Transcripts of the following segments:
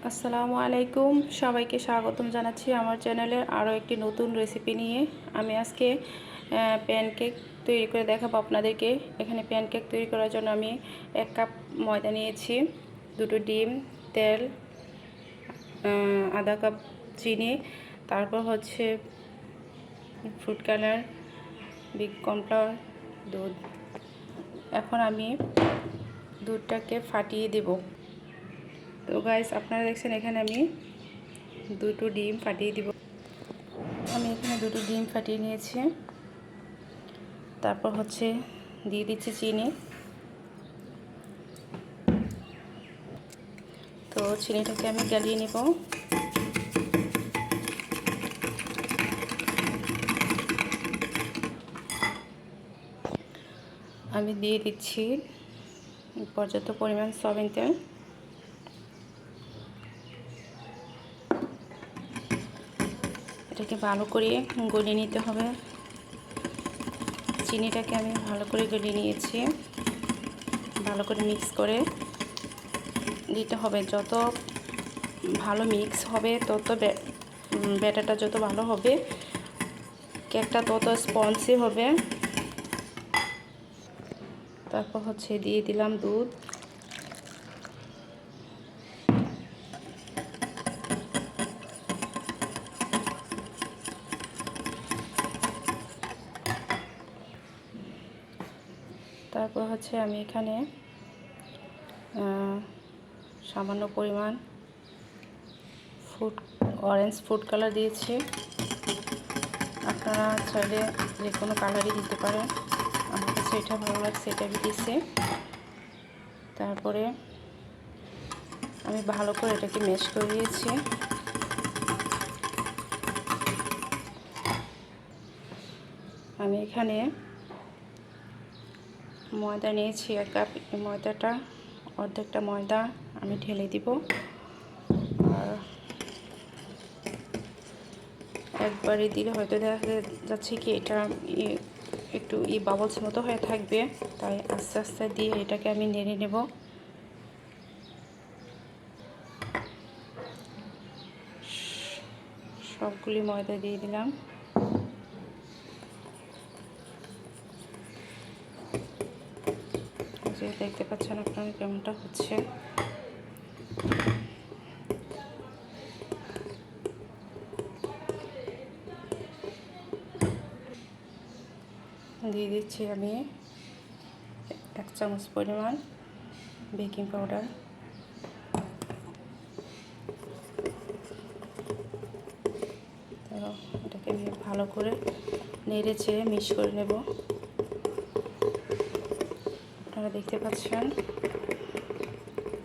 আসসালামু আলাইকুম, সবাইকে স্বাগতম জানাচ্ছি আমার চ্যানেলের আরও একটি নতুন রেসিপি নিয়ে। আমি আজকে প্যানকেক তৈরি করে দেখাবো আপনাদেরকে। এখানে প্যানকেক তৈরি করার জন্য আমি 1 কাপ ময়দা নিয়েছি, 2টো ডিম, তেল, আধা কাপ চিনি, তারপর হচ্ছে ফ্রুট কালার, বিগ কর্নফ্লাওয়ার, দুধ। এখন আমি দুধটাকে ফাটিয়ে দেব। তো গাইস, আপনারা দেখছেন এখানে আমি 2টো ডিম ফাটিয়ে দিব। আমি এখানে 2টো ডিম ফাটিয়ে নিয়েছি। তারপর হচ্ছে দিয়ে দিচ্ছি চিনি। তো চিনিটাকে আমি গলিয়ে নেব। আমি দিয়ে দিচ্ছি পর্যাপ্ত পরিমাণ সয়াবিন তেল। এটাকে ভালো করে গলিয়ে নিতে হবে। চিনিটাকে আমি ভালো করে গলিয়ে নিয়েছি। ভালো করে মিক্স করে দিতে হবে। যত ভালো মিক্স হবে তত ব্যাটারটা যত ভালো হবে, কেকটা তত স্পঞ্জি হবে। তারপর হচ্ছে দিয়ে দিলাম দুধ। তারপর হচ্ছে আমি এখানে সামান্য পরিমাণ অরেঞ্জ ফুড কালার দিয়েছি। আপনারা চাইলে যে কোনো কালারই দিতে পারেন। আমার কাছে এটা ভালো লাগছে, এটা দিয়েছি। তারপরে আমি ভালো করে এটাকে ম্যাশ করে দিয়েছি। আমি এখানে ময়দা নিয়েছি 1 কাপ। এই ময়দাটা অর্ধেকটা ময়দা আমি ঢেলে দিব। আর একবারে দিলে হয়তো দেখা যাচ্ছে কি এটা একটু বাবলস মতো হয়ে থাকবে, তাই আস্তে আস্তে দিয়ে এটাকে আমি নেড়ে নেব। সবগুলি ময়দা দিয়ে দিলাম। যে দেখতে পাচ্ছেন আপনারা কেমনটা হচ্ছে। দিয়ে দিচ্ছি আমি 1 চামচ পরিমাণ বেকিং পাউডার। তো এটাকে আমি ভালো করে নেড়ে চেড়ে মিক্স করে নেব। আপনারা দেখতে পাচ্ছেন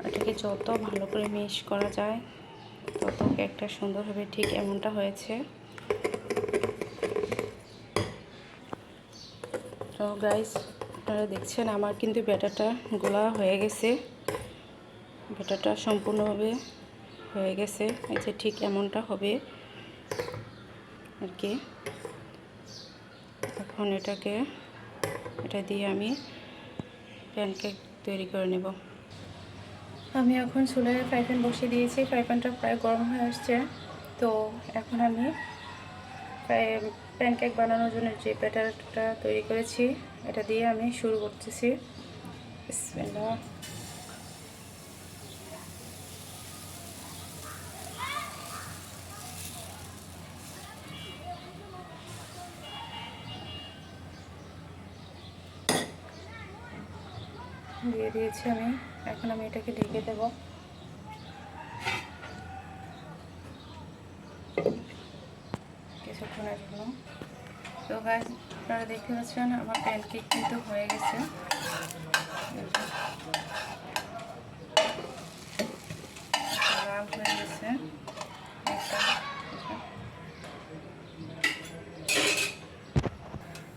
এটাকে যত ভালো করে মিক্স করা যায় তত কেকটা সুন্দর হবে। ঠিক এমনটা হয়েছে। তো গাইস, আপনারা দেখছেন আমার কিন্তু ব্যাটারটা গোলা হয়ে গেছে। ব্যাটারটা সম্পূর্ণভাবে হয়ে গেছে। এই যে ঠিক এমনটা হবে আর কি। এখন এটা দিয়ে আমি প্যানকেক তৈরি করে নেব। আমি এখন চুলায় ফ্রাই প্যান বসিয়ে দিয়েছি। ফ্রাই প্যানটা প্রায় গরম হয়ে আসছে। তো এখন আমি প্যানকেক বানানোর জন্য যে ব্যাটারটা তৈরি করেছি এটা দিয়ে আমি শুরু করতেছি। বিসমিল্লাহ। দিয়ে দিয়েছি আমি। এখন আমি এটাকে ঢেকে দেব। কিছুক্ষণের জন্য। তো গাইস, আপনারা দেখতে পাচ্ছেন আমার প্যানকেক কিন্তু হয়ে গেছে। লাল হয়ে গেছে।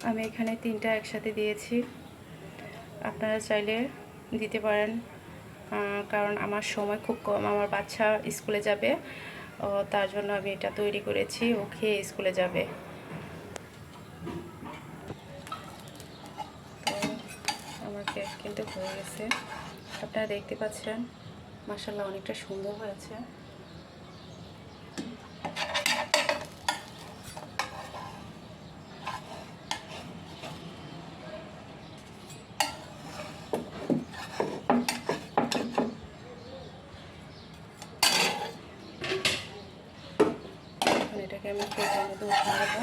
আমি এখানে 3টা একসাথে দিয়েছি। আপনারা চাইলে দিতে পারেন, কারণ আমার সময় খুব কম। আমার বাচ্চা স্কুলে যাবে, তার জন্য আমি এটা তৈরি করেছি। ও খেয়ে স্কুলে যাবে। তো আমার কেক কিন্তু হয়ে গেছে। আপনারা দেখতে পাচ্ছেন মাশাআল্লাহ অনেকটা সুন্দর হয়েছে। আমি ফ্রিজের মধ্যে উঠিয়ে নেবো।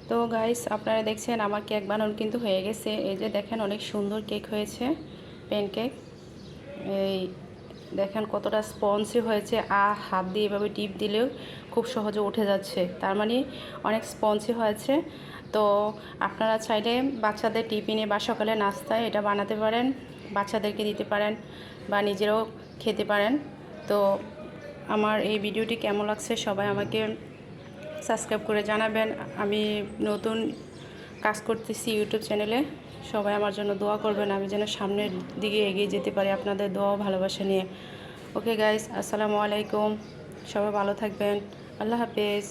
তো গাইস, আপনারা দেখছেন আমার কেক বানানো কিন্তু হয়ে গেছে। এই যে দেখেন অনেক সুন্দর কেক হয়েছে, প্যানকেক। এই দেখেন কতটা স্পঞ্জি হয়েছে, হাত দিয়ে এভাবে টিপ দিলেও খুব সহজে উঠে যাচ্ছে, তার মানে অনেক স্পঞ্জি হয়েছে। তো আপনারা চাইলে বাচ্চাদের টিফিনে বা সকালে নাস্তায় এটা বানাতে পারেন, বাচ্চাদেরকে দিতে পারেন বা নিজেরাও খেতে পারেন। তো আমার এই ভিডিওটি কেমন লাগছে সবাই আমাকে সাবস্ক্রাইব করে জানাবেন। আমি নতুন কাজ করতেছি ইউটিউব চ্যানেলে, সবাই আমার জন্য দোয়া করবেন, আমি যেন সামনের দিকে এগিয়ে যেতে পারি আপনাদের দোয়া ভালোবাসা নিয়ে। ওকে গাইস, আসসালামু আলাইকুম, সবাই ভালো থাকবেন, আল্লাহ হাফেজ।